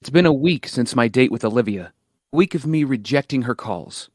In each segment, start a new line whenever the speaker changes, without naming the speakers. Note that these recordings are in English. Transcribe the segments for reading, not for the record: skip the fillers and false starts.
It's been a week since my date with Olivia. A week of me rejecting her calls.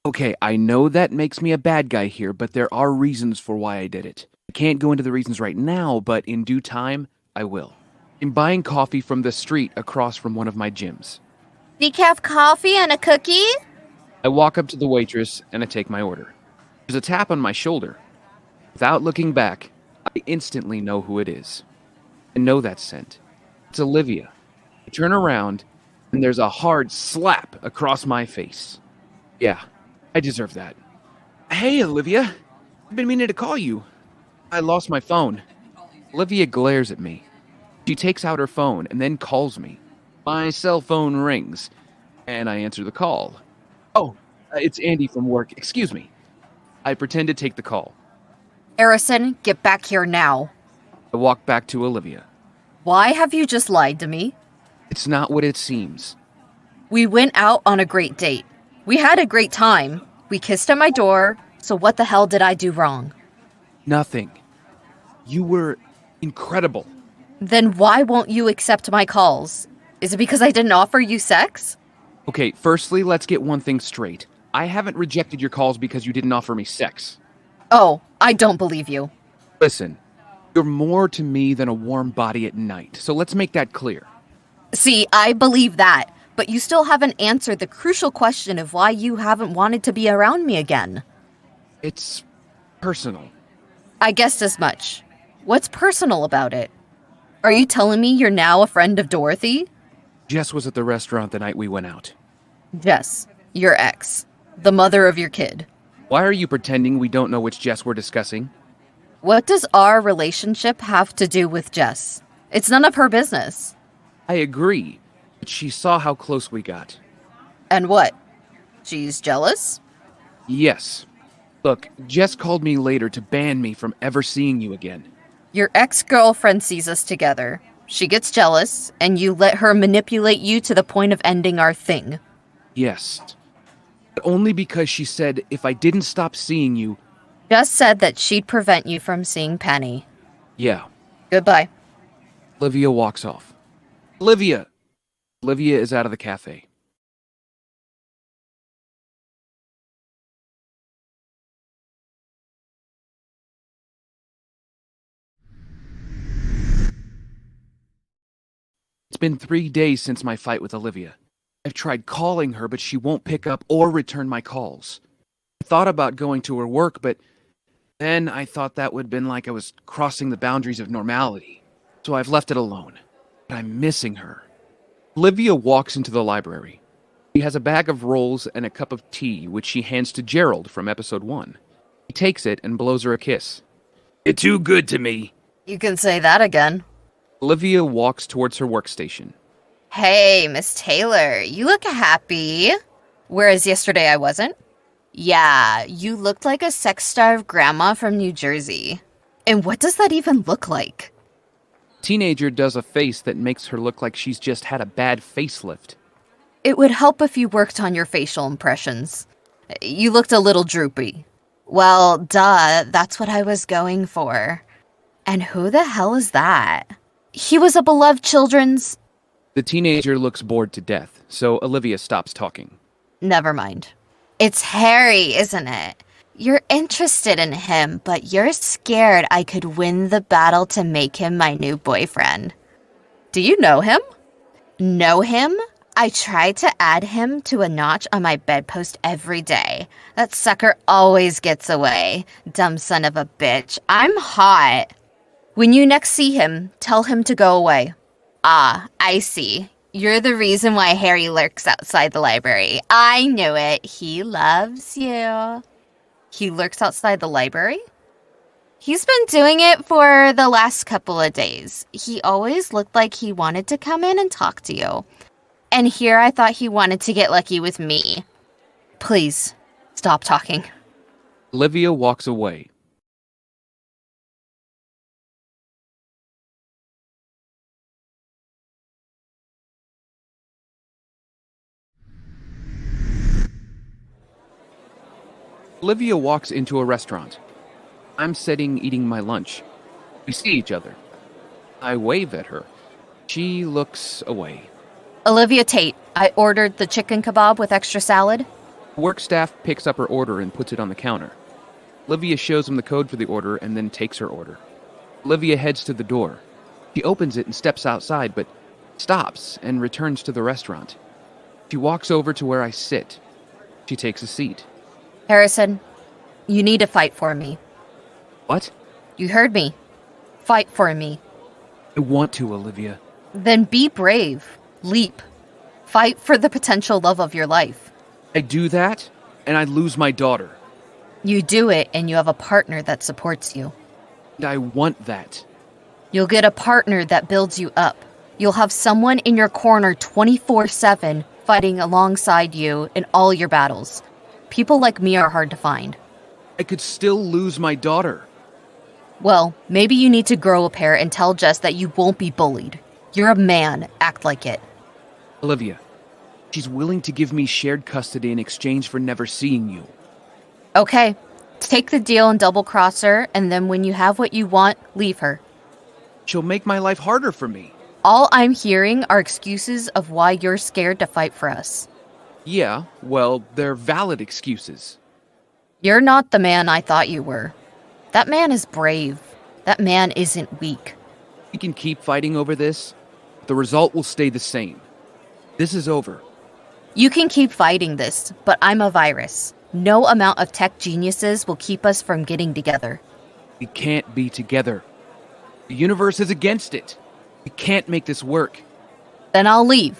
Okay, I know that makes me a bad guy here, but there are reasons for why I did it. I can't go into the reasons right now, but in due time, I will. I'm buying coffee from the street across from one of my gyms.
Decaf coffee and a cookie?
I walk up to the waitress and I take my order. There's a tap on my shoulder. Without looking back, I instantly know who it is. I know that scent. It's Olivia. I turn around, and there's a hard slap across my face. Yeah, I deserve that. Hey, Olivia. I've been meaning to call you. I lost my phone. Olivia glares at me. She takes out her phone and then calls me. My cell phone rings, and I answer the call. Oh, it's Andy from work. Excuse me. I pretend to take the call.
Harrison, get back here now.
I walk back to Olivia.
Why have you just lied to me?
It's not what it seems.
We went out on a great date. We had a great time. We kissed at my door, so what the hell did I do wrong?
Nothing. You were incredible.
Then why won't you accept my calls? Is it because I didn't offer you sex?
Okay, firstly, let's get one thing straight. I haven't rejected your calls because you didn't offer me sex.
Oh, I don't believe you.
Listen, you're more to me than a warm body at night, so let's make that clear.
See, I believe that, but you still haven't answered the crucial question of why you haven't wanted to be around me again.
It's personal.
I guessed as much. What's personal about it? Are you telling me you're now a friend of Dorothy?
Jess was at the restaurant the night we went out.
Jess, your ex, the mother of your kid.
Why are you pretending we don't know which Jess we're discussing?
What does our relationship have to do with Jess? It's none of her business.
I agree, but she saw how close we got.
And what? She's jealous?
Yes. Look, Jess called me later to ban me from ever seeing you again.
Your ex-girlfriend sees us together. She gets jealous, and you let her manipulate you to the point of ending our thing.
Yes. But only because she said if I didn't stop seeing you...
Jess said that she'd prevent you from seeing Penny.
Yeah.
Goodbye.
Olivia walks off. Olivia! Olivia is out of the cafe. It's been 3 days since my fight with Olivia. I've tried calling her, but she won't pick up or return my calls. I thought about going to her work, but then I thought that would have been like I was crossing the boundaries of normality. So I've left it alone. But I'm missing her. Olivia walks into the library. She has a bag of rolls and a cup of tea, which she hands to Gerald from episode 1. He takes it and blows her a kiss. You're too good to me.
You can say that again.
Olivia walks towards her workstation.
Hey, Miss Taylor, you look happy. Whereas yesterday I wasn't. Yeah, you looked like a sex-starved grandma from New Jersey. And what does that even look like?
Teenager does a face that makes her look like she's just had a bad facelift.
It would help if you worked on your facial impressions. You looked a little droopy. Well, duh, that's what I was going for. And who the hell is that? He was a beloved children's...
The teenager looks bored to death, so Olivia stops talking.
Never mind. It's Harry, isn't it? You're interested in him, but you're scared I could win the battle to make him my new boyfriend. Do you know him? Know him? I try to add him to a notch on my bedpost every day. That sucker always gets away. Dumb son of a bitch. I'm hot. When you next see him, tell him to go away. Ah, I see. You're the reason why Harry lurks outside the library. I knew it. He loves you. He lurks outside the library? He's been doing it for the last couple of days. He always looked like he wanted to come in and talk to you. And here I thought he wanted to get lucky with me. Please, stop talking.
Olivia walks away. Olivia walks into a restaurant. I'm sitting eating my lunch. We see each other. I wave at her. She looks away.
Olivia Tate, I ordered the chicken kebab with extra salad.
Work staff picks up her order and puts it on the counter. Olivia shows him the code for the order and then takes her order. Olivia heads to the door. She opens it and steps outside, but stops and returns to the restaurant. She walks over to where I sit. She takes a seat.
Harrison, you need to fight for me.
What?
You heard me. Fight for me.
I want to, Olivia.
Then be brave. Leap. Fight for the potential love of your life.
I do that, and I lose my daughter.
You do it, and you have a partner that supports you.
And I want that.
You'll get a partner that builds you up. You'll have someone in your corner 24/7 fighting alongside you in all your battles. People like me are hard to find.
I could still lose my daughter.
Well, maybe you need to grow a pair and tell Jess that you won't be bullied. You're a man. Act like it.
Olivia, she's willing to give me shared custody in exchange for never seeing you.
Okay. Take the deal and double-cross her, and then when you have what you want, leave her.
She'll make my life harder for me.
All I'm hearing are excuses of why you're scared to fight for us.
Yeah, well, they're valid excuses.
You're not the man I thought you were. That man is brave. That man isn't weak.
We can keep fighting over this. The result will stay the same. This is over.
You can keep fighting this, but I'm a virus. No amount of tech geniuses will keep us from getting together.
We can't be together. The universe is against it. We can't make this work.
Then I'll leave.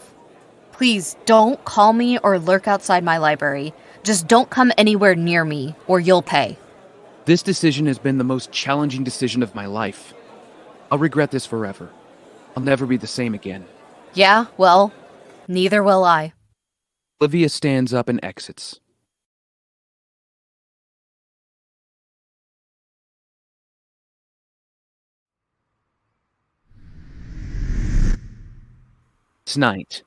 Please don't call me or lurk outside my library. Just don't come anywhere near me, or you'll pay.
This decision has been the most challenging decision of my life. I'll regret this forever. I'll never be the same again.
Yeah, well, neither will I.
Olivia stands up and exits. It's night.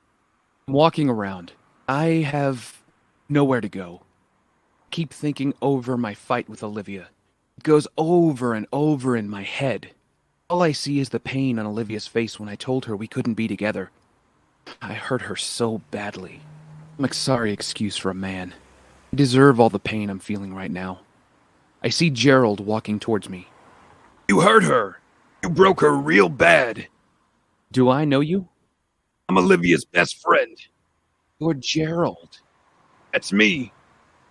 I'm walking around. I have nowhere to go. Keep thinking over my fight with Olivia. It goes over and over in my head. All I see is the pain on Olivia's face when I told her we couldn't be together. I hurt her so badly. I'm a sorry excuse for a man. I deserve all the pain I'm feeling right now. I see Gerald walking towards me.
You hurt her. You broke her real bad.
Do I know you?
I'm Olivia's best friend.
You're Gerald.
That's me.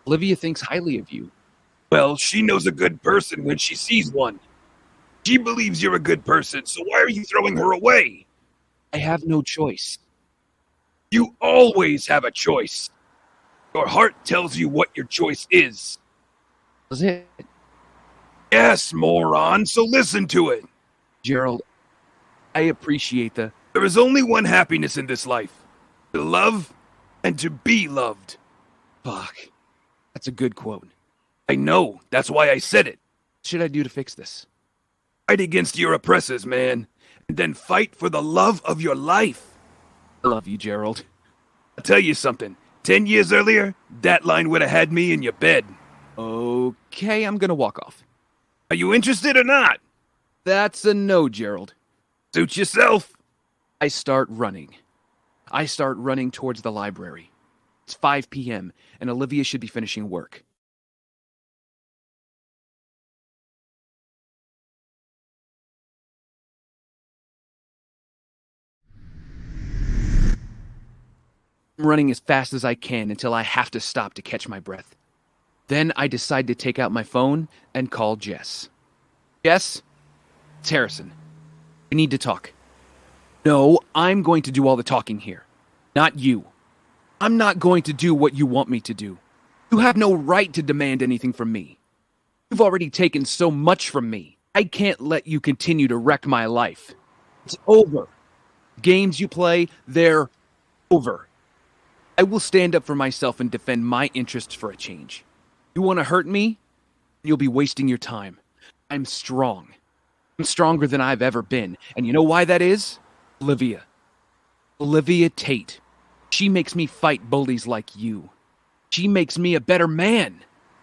Olivia thinks highly of you.
Well, she knows a good person when she sees one. She believes you're a good person, so why are you throwing her away?
I have no choice.
You always have a choice. Your heart tells you what your choice is.
Is it?
Yes, moron, so listen to it.
Gerald, I appreciate the...
There is only one happiness in this life. To love and to be loved.
Fuck. That's a good quote.
I know, that's why I said it.
What should I do to fix this?
Fight against your oppressors, man. And then fight for the love of your life.
I love you, Gerald.
I'll tell you something. 10 years earlier, that line would have had me in your bed.
Okay, I'm gonna walk off.
Are you interested or not?
That's a no, Gerald.
Suit yourself.
I start running. I start running towards the library. It's 5 p.m., and Olivia should be finishing work. I'm running as fast as I can until I have to stop to catch my breath. Then I decide to take out my phone and call Jess. Jess? It's Harrison. We need to talk. No, I'm going to do all the talking here. Not you. I'm not going to do what you want me to do. You have no right to demand anything from me. You've already taken so much from me. I can't let you continue to wreck my life. It's over. Games you play, they're over. I will stand up for myself and defend my interests for a change. You want to hurt me? You'll be wasting your time. I'm strong. I'm stronger than I've ever been. And you know why that is? Olivia. Olivia Tate. She makes me fight bullies like you. She makes me a better man.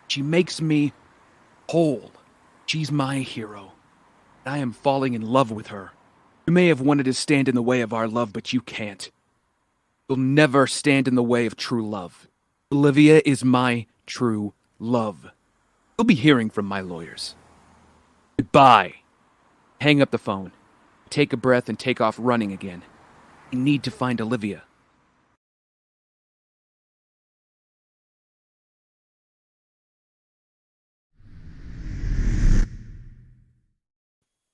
She makes me whole. She's my hero. I am falling in love with her. You may have wanted to stand in the way of our love, but you can't. You'll never stand in the way of true love. Olivia is my true love. You'll be hearing from my lawyers. Goodbye. Hang up the phone. Take a breath and take off running again. I need to find Olivia.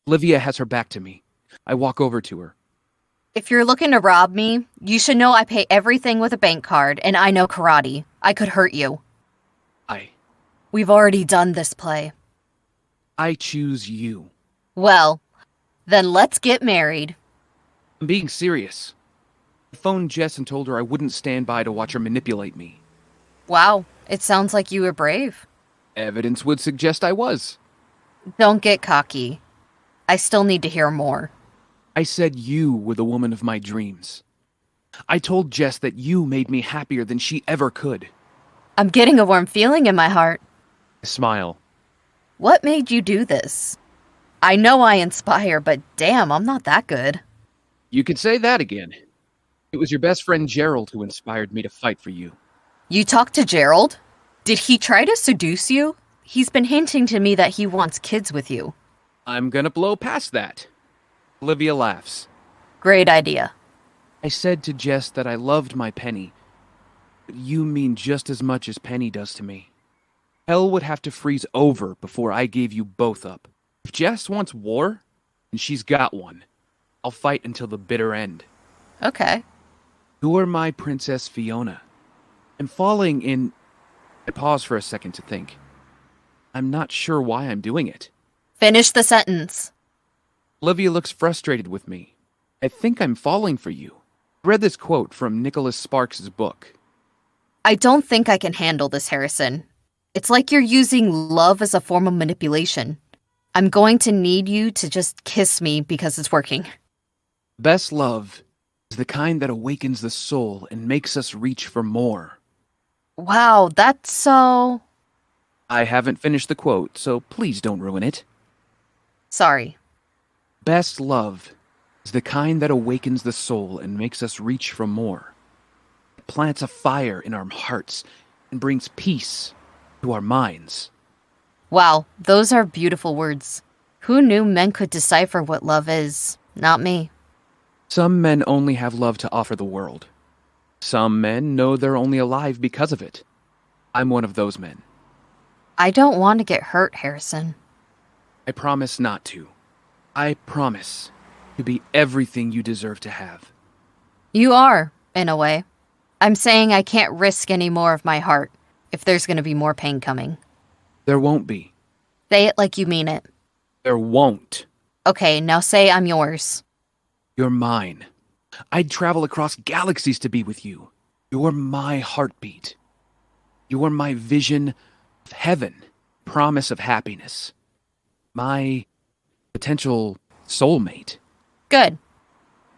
Olivia has her back to me. I walk over to her.
If you're looking to rob me, you should know I pay everything with a bank card, and I know karate. I could hurt you. We've already done this play.
I choose you.
Well, then let's get married.
I'm being serious. I phoned Jess and told her I wouldn't stand by to watch her manipulate me.
Wow, it sounds like you were brave.
Evidence would suggest I was.
Don't get cocky. I still need to hear more.
I said you were the woman of my dreams. I told Jess that you made me happier than she ever could.
I'm getting a warm feeling in my heart.
I smile.
What made you do this? I know I inspire, but damn, I'm not that good.
You could say that again. It was your best friend Gerald who inspired me to fight for you.
You talked to Gerald? Did he try to seduce you? He's been hinting to me that he wants kids with you.
I'm gonna blow past that. Olivia laughs.
Great idea.
I said to Jess that I loved my Penny, but you mean just as much as Penny does to me. Hell would have to freeze over before I gave you both up. If Jess wants war, and she's got one, I'll fight until the bitter end.
Okay.
You are my Princess Fiona. I'm falling in... I pause for a second to think. I'm not sure why I'm doing it.
Finish the sentence.
Olivia looks frustrated with me. I think I'm falling for you. I read this quote from Nicholas Sparks' book.
I don't think I can handle this, Harrison. It's like you're using love as a form of manipulation. I'm going to need you to just kiss me because it's working.
Best love is the kind that awakens the soul and makes us reach for more.
Wow, that's so...
I haven't finished the quote, so please don't ruin it.
Sorry.
Best love is the kind that awakens the soul and makes us reach for more. It plants a fire in our hearts and brings peace to our minds.
Wow, those are beautiful words. Who knew men could decipher what love is? Not me.
Some men only have love to offer the world. Some men know they're only alive because of it. I'm one of those men.
I don't want to get hurt, Harrison.
I promise not to. I promise to be everything you deserve to have.
You are, in a way. I'm saying I can't risk any more of my heart if there's going to be more pain coming.
There won't be.
Say it like you mean it.
There won't.
Okay, now say I'm yours.
You're mine. I'd travel across galaxies to be with you. You're my heartbeat. You're my vision of heaven, promise of happiness. My potential soulmate.
Good.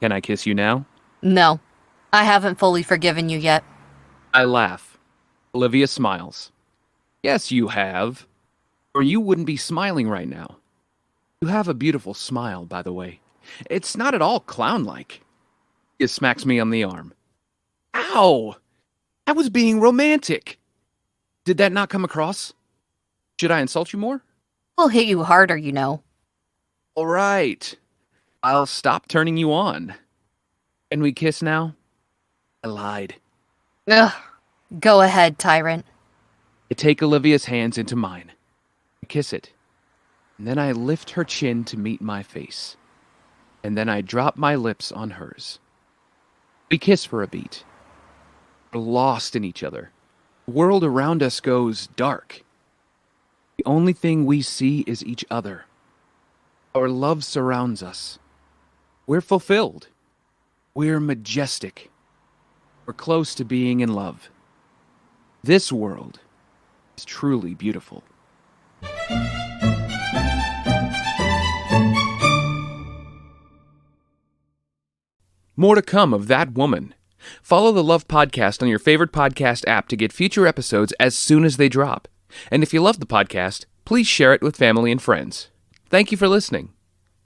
Can I kiss you now?
No, I haven't fully forgiven you yet.
I laugh. Olivia smiles. Yes, you have. Or you wouldn't be smiling right now. You have a beautiful smile, by the way. It's not at all clown-like. He smacks me on the arm. Ow! I was being romantic. Did that not come across? Should I insult you more?
We'll hit you harder, you know.
All right. I'll stop turning you on. Can we kiss now? I lied.
Ugh. Go ahead, tyrant.
I take Olivia's hands into mine. I kiss it. And then I lift her chin to meet my face. And then I drop my lips on hers. We kiss for a beat. We're lost in each other. The world around us goes dark. The only thing we see is each other. Our love surrounds us. We're fulfilled. We're majestic. We're close to being in love. This world is truly beautiful. More to come of That Woman. Follow the Love Podcast on your favorite podcast app to get future episodes as soon as they drop. And if you love the podcast, please share it with family and friends. Thank you for listening.